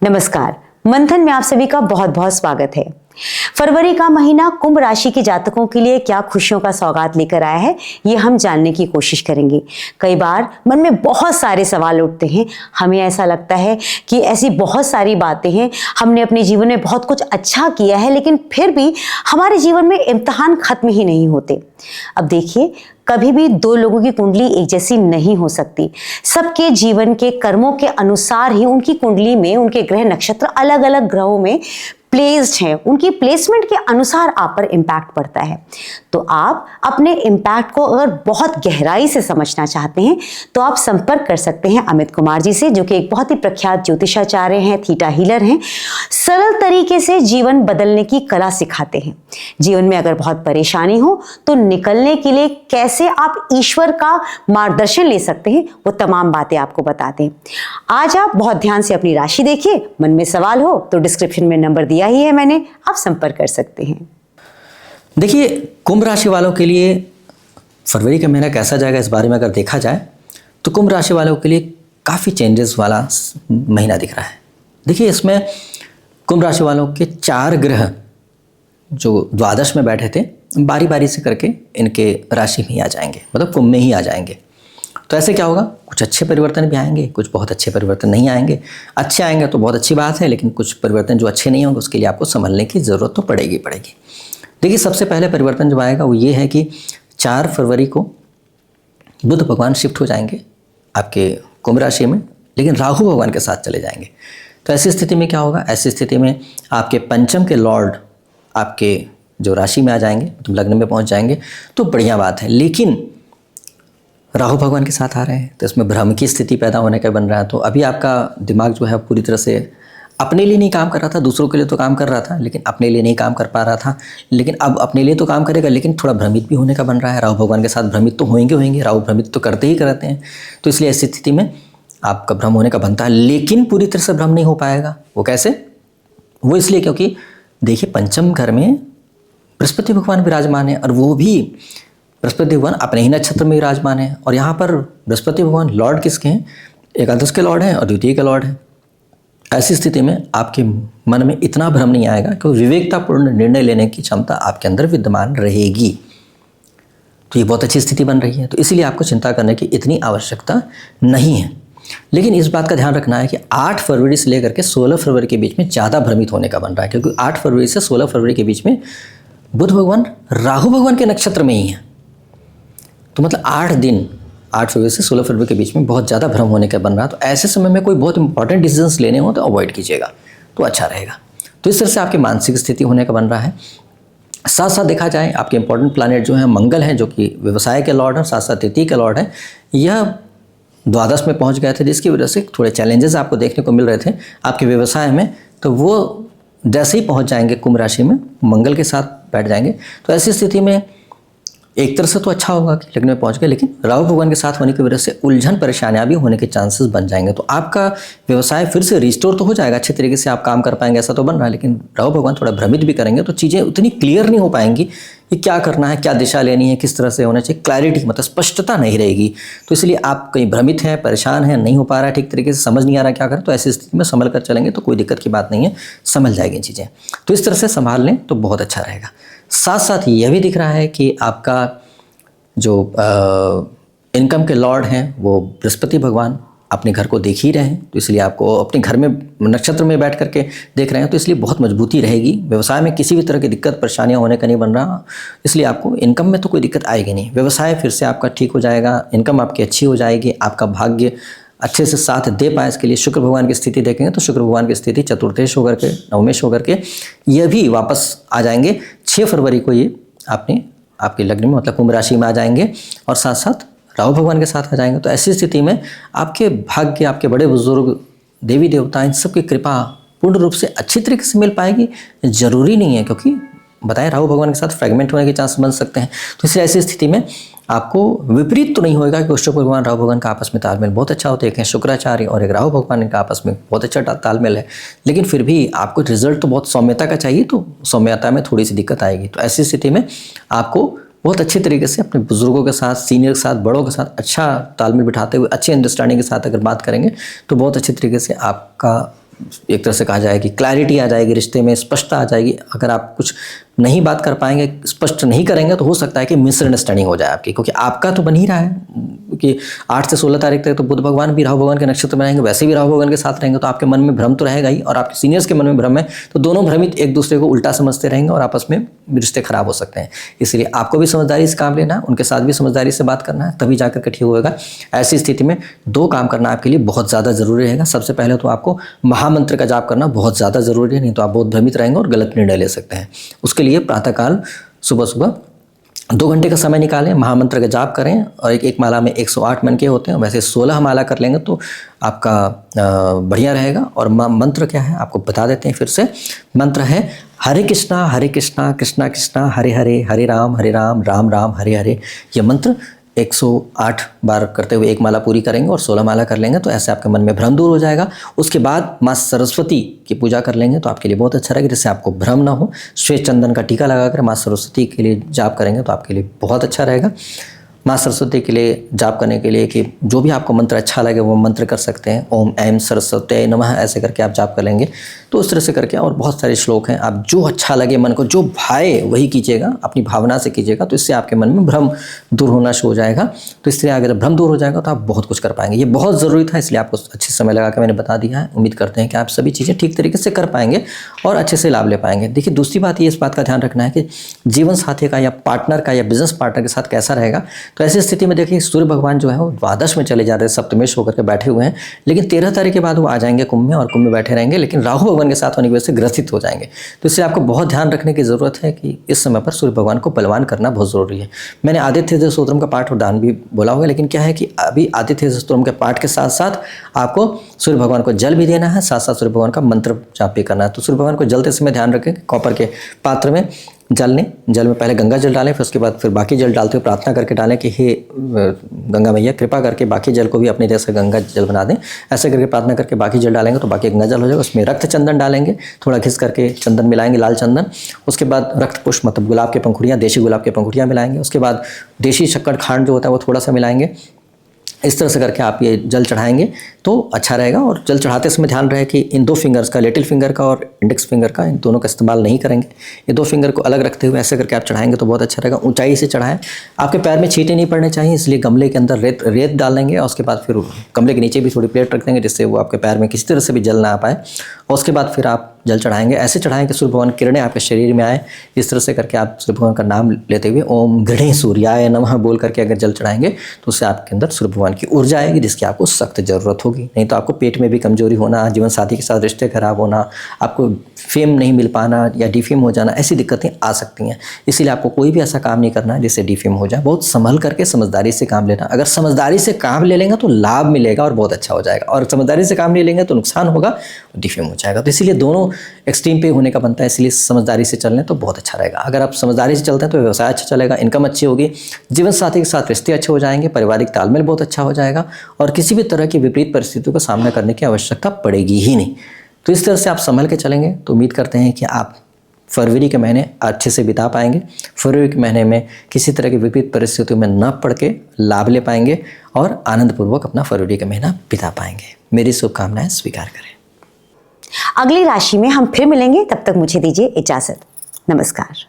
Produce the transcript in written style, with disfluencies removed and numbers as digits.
नमस्कार। मंथन में आप सभी का बहुत बहुत स्वागत है। फरवरी का महीना कुंभ राशि के जातकों के लिए क्या खुशियों का सौगात लेकर आया है, ये हम जानने की कोशिश करेंगे। कई बार मन में बहुत सारे सवाल उठते हैं। हमें ऐसा लगता है कि ऐसी बहुत सारी बातें हैं, हमने अपने जीवन में बहुत कुछ अच्छा किया है, लेकिन फिर भी हमारे जीवन में इम्तिहान खत्म ही नहीं होते। अब देखिए, कभी भी दो लोगों की कुंडली एक जैसी नहीं हो सकती। सबके जीवन के कर्मों के अनुसार ही उनकी कुंडली में उनके ग्रह नक्षत्र अलग अलग ग्रहों में प्लेस्ड हैं, उनकी प्लेसमेंट के अनुसार आप पर इम्पैक्ट पड़ता है। तो आप अपने इम्पैक्ट को अगर बहुत गहराई से समझना चाहते हैं तो आप संपर्क कर सकते हैं अमित कुमार जी से, जो कि एक बहुत ही प्रख्यात ज्योतिषाचार्य हैं, थीटा हीलर हैं। सरल तरीके से जीवन बदलने की कला सिखाते हैं। जीवन में अगर बहुत परेशानी हो तो निकलने के लिए कैसे आप ईश्वर का मार्गदर्शन ले सकते हैं, वो तमाम बातें आपको बताते हैं। आज आप बहुत ध्यान से अपनी राशि देखिए। मन में सवाल हो तो डिस्क्रिप्शन में नंबर दिया ही है मैंने, आप संपर्क कर सकते हैं। देखिए, कुंभ राशि वालों के लिए फरवरी का महीना कैसा जाएगा, इस बारे में अगर देखा जाए तो कुंभ राशि वालों के लिए काफ़ी चेंजेस वाला महीना दिख रहा है। देखिए, इसमें कुंभ राशि वालों के 4 ग्रह जो द्वादश में बैठे थे, बारी बारी से करके इनके राशि में ही आ जाएंगे, मतलब कुंभ में ही आ जाएंगे। तो ऐसे क्या होगा, कुछ अच्छे परिवर्तन भी आएंगे, कुछ बहुत अच्छे परिवर्तन नहीं आएंगे। अच्छे आएंगे तो बहुत अच्छी बात है, लेकिन कुछ परिवर्तन जो अच्छे नहीं होंगे उसके लिए आपको संभलने की ज़रूरत तो पड़ेगी। देखिए, सबसे पहले परिवर्तन जो आएगा वो ये है कि 4 फरवरी को बुध भगवान शिफ्ट हो जाएंगे आपके कुंभ राशि में, लेकिन राहु भगवान के साथ चले जाएंगे। तो ऐसी स्थिति में क्या होगा, ऐसी स्थिति में आपके पंचम के लॉर्ड आपके जो राशि में आ जाएंगे, तो लग्न में पहुंच जाएंगे, तो बढ़िया बात है। लेकिन राहु भगवान के साथ आ रहे हैं तो इसमें भ्रम की स्थिति पैदा होने का बन रहा है। तो अभी आपका दिमाग जो है पूरी तरह से अपने लिए नहीं काम कर रहा था, दूसरों के लिए तो काम कर रहा था, लेकिन अपने लिए नहीं काम कर पा रहा था। लेकिन अब अपने लिए तो काम करेगा, लेकिन थोड़ा भ्रमित भी होने का बन रहा है। राहु भगवान के साथ भ्रमित तो होंगे, राहु भ्रमित तो करते ही करते हैं। तो इसलिए ऐसी स्थिति में आपका भ्रम होने का बनता है, लेकिन पूरी तरह से भ्रम नहीं हो पाएगा। वो कैसे? वो इसलिए क्योंकि देखिए, पंचम घर में बृहस्पति भगवान विराजमान है, और वो भी बृहस्पति भगवान अपने ही नक्षत्र में विराजमान है। और यहाँ पर बृहस्पति भगवान लॉर्ड किसके हैं? एकादश के लॉर्ड हैं और द्वितीय के लॉर्ड हैं। ऐसी स्थिति में आपके मन में इतना भ्रम नहीं आएगा कि विवेकतापूर्ण निर्णय लेने की क्षमता आपके अंदर विद्यमान रहेगी। तो ये बहुत अच्छी स्थिति बन रही है, तो इसीलिए आपको चिंता करने की इतनी आवश्यकता नहीं है। लेकिन इस बात का ध्यान रखना है कि 8 फरवरी से लेकर के 16 फरवरी के बीच में ज़्यादा भ्रमित होने का बन रहा है, क्योंकि 8 फरवरी से 16 फरवरी के बीच में बुध भगवान राहु भगवान के नक्षत्र में ही है। तो मतलब 8 दिन, 8 फरवरी से 16 फरवरी के बीच में बहुत ज़्यादा भ्रम होने का बन रहा है। तो ऐसे समय में कोई बहुत इंपॉर्टेंट डिसीजंस लेने हो तो अवॉइड कीजिएगा, तो अच्छा रहेगा। तो इस तरह से आपकी मानसिक स्थिति होने का बन रहा है। साथ साथ देखा जाए, आपके इंपॉर्टेंट प्लैनेट जो है मंगल है, जो कि व्यवसाय के लॉर्ड है, साथ साथ तृतीय के लॉर्ड है, यह द्वादश में पहुंच गए थे, जिसकी वजह से थोड़े चैलेंजेस आपको देखने को मिल रहे थे आपके व्यवसाय में। तो वो जैसे ही पहुंच जाएंगे कुंभ राशि में, मंगल के साथ बैठ जाएंगे, तो ऐसी स्थिति में एक तरह से तो अच्छा होगा कि लग्न में पहुंच गए, लेकिन राहु भगवान के साथ होने की वजह से उलझन परेशानियां भी होने के चांसेस बन जाएंगे। तो आपका व्यवसाय फिर से रिस्टोर तो हो जाएगा, अच्छे तरीके से आप काम कर पाएंगे, ऐसा तो बन रहा है, लेकिन राहु भगवान थोड़ा भ्रमित भी करेंगे, तो चीज़ें उतनी क्लियर नहीं हो पाएंगी कि क्या करना है, क्या दिशा लेनी है, किस तरह से होना चाहिए। क्लैरिटी मतलब स्पष्टता नहीं रहेगी। तो इसलिए आप कहीं भ्रमित हैं, परेशान हैं, नहीं हो पा रहा है ठीक तरीके से, समझ नहीं आ रहा क्या करें, तो ऐसी स्थिति में संभल कर चलेंगे तो कोई दिक्कत की बात नहीं है, संभल जाएगी चीज़ें। तो इस तरह से संभाल लें तो बहुत अच्छा रहेगा। साथ साथ यह भी दिख रहा है कि आपका जो इनकम के लॉर्ड हैं वो बृहस्पति भगवान अपने घर को देख ही रहे हैं, तो इसलिए आपको अपने घर में नक्षत्र में बैठ करके देख रहे हैं, तो इसलिए बहुत मजबूती रहेगी। व्यवसाय में किसी भी तरह की दिक्कत परेशानियां होने का नहीं बन रहा, इसलिए आपको इनकम में तो कोई दिक्कत आएगी नहीं। व्यवसाय फिर से आपका ठीक हो जाएगा, इनकम आपकी अच्छी हो जाएगी, आपका भाग्य अच्छे से साथ दे पाए इसके लिए शुक्र भगवान की स्थिति देखेंगे तो शुक्र भगवान की स्थिति चतुर्थेश होकर के, नवमेश होकर के यह भी वापस आ जाएंगे। 6 फरवरी को ये आपके लग्न में मतलब कुंभ राशि में आ जाएंगे, और साथ साथ राहु भगवान के साथ आ जाएंगे। तो ऐसी स्थिति में आपके भाग्य, आपके बड़े बुजुर्ग, देवी देवता, इन सब की कृपा पूर्ण रूप से अच्छी तरीके से मिल पाएगी। जरूरी नहीं है, क्योंकि बताएं राहु भगवान के साथ फ्रैगमेंट होने के चांस बन सकते हैं। तो इसलिए ऐसी स्थिति में आपको विपरीत तो नहीं होगा कि शुक्र भगवान राहु भगवान का आपस में तालमेल बहुत अच्छा होता है। एक है शुक्राचार्य और एक राहु भगवान, इनका आपस में बहुत अच्छा तालमेल है, लेकिन फिर भी आपको रिजल्ट तो बहुत सौम्यता का चाहिए, तो सौम्यता में थोड़ी सी दिक्कत आएगी। तो ऐसी स्थिति में आपको बहुत अच्छे तरीके से अपने बुजुर्गों के साथ, सीनियर के साथ, बड़ों के साथ अच्छा तालमेल बिठाते हुए अच्छी अंडरस्टैंडिंग के साथ अगर बात करेंगे तो बहुत अच्छे तरीके से आपका एक तरह से कहा जाए कि क्लैरिटी आ जाएगी, रिश्ते में स्पष्टता आ जाएगी। अगर आप कुछ नहीं बात कर पाएंगे, स्पष्ट नहीं करेंगे, तो हो सकता है कि मिसअंडरस्टैंडिंग हो जाए आपकी, क्योंकि आपका तो बन ही रहा है कि 8 से 16 तारीख तक तो बुध भगवान भी राहु भगवान के नक्षत्र में रहेंगे, वैसे भी राहु भगवान के साथ रहेंगे, तो आपके मन में भ्रम तो रहेगा ही, और आपके सीनियर्स के मन में भ्रम है, तो दोनों भ्रमित एक दूसरे को उल्टा समझते रहेंगे और आपस में रिश्ते खराब हो सकते हैं। इसलिए आपको भी समझदारी से काम लेना है, उनके साथ भी समझदारी से बात करना है, तभी जाकर के ठीक होगा। ऐसी स्थिति में 2 काम करना आपके लिए बहुत ज़्यादा ज़रूरी रहेगा। सबसे पहले तो आपको महामंत्र का जाप करना बहुत ज़्यादा ज़रूरी है, नहीं तो आप बहुत भ्रमित रहेंगे और गलत निर्णय ले सकते हैं। उसके लिए प्रातःकाल सुबह सुबह 2 घंटे का समय निकालें, महामंत्र का जाप करें, और एक माला में 108 मन के होते हैं, वैसे 16 माला कर लेंगे तो आपका बढ़िया रहेगा। और मंत्र क्या है आपको बता देते हैं फिर से। मंत्र है हरे कृष्णा कृष्णा कृष्णा हरे हरे, हरे राम राम राम हरे हरे। यह मंत्र 108 बार करते हुए 1 माला पूरी करेंगे और 16 माला कर लेंगे, तो ऐसे आपके मन में भ्रम दूर हो जाएगा। उसके बाद माँ सरस्वती की पूजा कर लेंगे तो आपके लिए बहुत अच्छा रहेगा, जिससे आपको भ्रम ना हो। श्वेत चंदन का टीका लगाकर माँ सरस्वती के लिए जाप करेंगे तो आपके लिए बहुत अच्छा रहेगा। माँ सरस्वती के लिए जाप करने के लिए कि जो भी आपको मंत्र अच्छा लगे वो मंत्र कर सकते हैं। ओम ऐं सरस्वती नमः ऐसे करके आप जाप कर लेंगे, तो उस तरह से करके, और बहुत सारे श्लोक हैं, आप जो अच्छा लगे, मन को जो भाए वही कीजिएगा, अपनी भावना से कीजिएगा, तो इससे आपके मन में भ्रम दूर होना शुरू हो जाएगा। तो इसलिए अगर भ्रम दूर हो जाएगा तो आप बहुत कुछ कर पाएंगे। ये बहुत ज़रूरी था, इसलिए आपको अच्छे समय लगा के मैंने बता दिया है। उम्मीद करते हैं कि आप सभी चीज़ें ठीक तरीके से कर पाएंगे और अच्छे से लाभ ले पाएंगे। देखिए, दूसरी बात ये इस बात का ध्यान रखना है कि जीवन साथी का या पार्टनर का या बिजनेस पार्टनर के साथ कैसा रहेगा। तो ऐसी स्थिति में देखिए, सूर्य भगवान जो है वो द्वादश में चले जा रहे हैं, सप्तमेश होकर के बैठे हुए हैं, लेकिन 13 तारीख के बाद वो आ जाएंगे कुंभ में, और कुंभ में बैठे रहेंगे, लेकिन राहु भगवान के साथ होने की वजह से ग्रसित हो जाएंगे। तो इससे आपको बहुत ध्यान रखने की जरूरत है कि इस समय पर सूर्य भगवान को बलवान करना बहुत जरूरी है। मैंने आदित्य हृदय स्तोत्रम का पाठ और दान भी बोला होगा, लेकिन क्या है कि अभी आदित्य हृदय स्तोत्रम के पाठ के साथ साथ आपको सूर्य भगवान को जल भी देना है, साथ साथ सूर्य भगवान का मंत्र जाप भी करना है। तो सूर्य भगवान को जलते समय ध्यान रखें, कॉपर के पात्र में जल लें, जल में पहले गंगा जल डालें, फिर उसके बाद फिर बाकी जल डालते हुए प्रार्थना करके डालें कि हे गंगा मैया कृपा करके बाकी जल को भी अपने जैसे गंगा जल बना दें। ऐसे करके प्रार्थना करके बाकी जल डालेंगे तो बाकी गंगा जल हो जाएगा। उसमें रक्त चंदन डालेंगे, थोड़ा घिस करके चंदन मिलाएंगे, लाल चंदन। उसके बाद रक्त पुष्प मतलब गुलाब के पंखुड़ियाँ, देशी गुलाब के पंखुड़ियाँ मिलाएंगे। उसके बाद देशी शक्कर खांड जो होता है वो थोड़ा सा मिलाएंगे। इस तरह से करके आप ये जल चढ़ाएंगे तो अच्छा रहेगा। और जल चढ़ाते समय ध्यान रहे कि इन 2 फिंगर्स का, लिटिल फिंगर का और इंडेक्स फिंगर का, इन दोनों का इस्तेमाल नहीं करेंगे। ये 2 फिंगर को अलग रखते हुए ऐसे करके आप चढ़ाएंगे तो बहुत अच्छा रहेगा। ऊंचाई से चढ़ाएं, आपके पैर में छींटे नहीं पड़ने चाहिए, इसलिए गमले के अंदर रेत डाल देंगे और उसके बाद फिर गमले के नीचे भी थोड़ी प्लेट रख देंगे, जिससे वो आपके पैर में किसी तरह से भी जल ना आ पाए। और उसके बाद फिर आप जल चढ़ाएंगे, ऐसे चढ़ाएं कि सूर्य भगवान किरणें आपके शरीर में आए। इस तरह से करके आप सूर्य भगवान का नाम लेते हुए ओम गणे सूर्याय नमः बोल करके अगर जल चढ़ाएंगे तो उससे आपके अंदर सूर्य भगवान की ऊर्जा आएगी, जिसकी आपको सख्त ज़रूरत होगी। नहीं तो आपको पेट में भी कमजोरी होना, जीवन साथी के साथ रिश्ते खराब होना, आपको फेम नहीं मिल पाना या डिफेम हो जाना, ऐसी दिक्कतें आ सकती हैं। इसीलिए आपको कोई भी ऐसा काम नहीं करना है जिससे डिफेम हो जाए। बहुत संभल करके समझदारी से काम लेना। अगर समझदारी से काम ले लेंगे तो लाभ मिलेगा और बहुत अच्छा हो जाएगा, और समझदारी से काम नहीं लेंगे तो नुकसान होगा, डिफेम हो जाएगा। तो इसीलिए दोनों एक्सट्रीम पे होने का बनता है, इसलिए समझदारी से चलने तो बहुत अच्छा रहेगा। अगर आप समझदारी से चलते हैं तो व्यवसाय अच्छा चलेगा, इनकम अच्छी होगी, जीवन साथी के साथ रिश्ते अच्छे हो जाएंगे, पारिवारिक तालमेल बहुत अच्छा हो जाएगा, और किसी भी तरह की विपरीत परिस्थितियों का सामना करने की आवश्यकता पड़ेगी ही नहीं। तो इस तरह से आप संभल के चलेंगे तो उम्मीद करते हैं कि आप फरवरी के महीने अच्छे से बिता पाएंगे। फरवरी के महीने में किसी तरह की विपरीत परिस्थितियों में न पड़ के लाभ ले पाएंगे और आनंदपूर्वक अपना फरवरी का महीना बिता पाएंगे। मेरी शुभकामनाएं स्वीकार करें। अगली राशि में हम फिर मिलेंगे, तब तक मुझे दीजिए इजाजत। नमस्कार।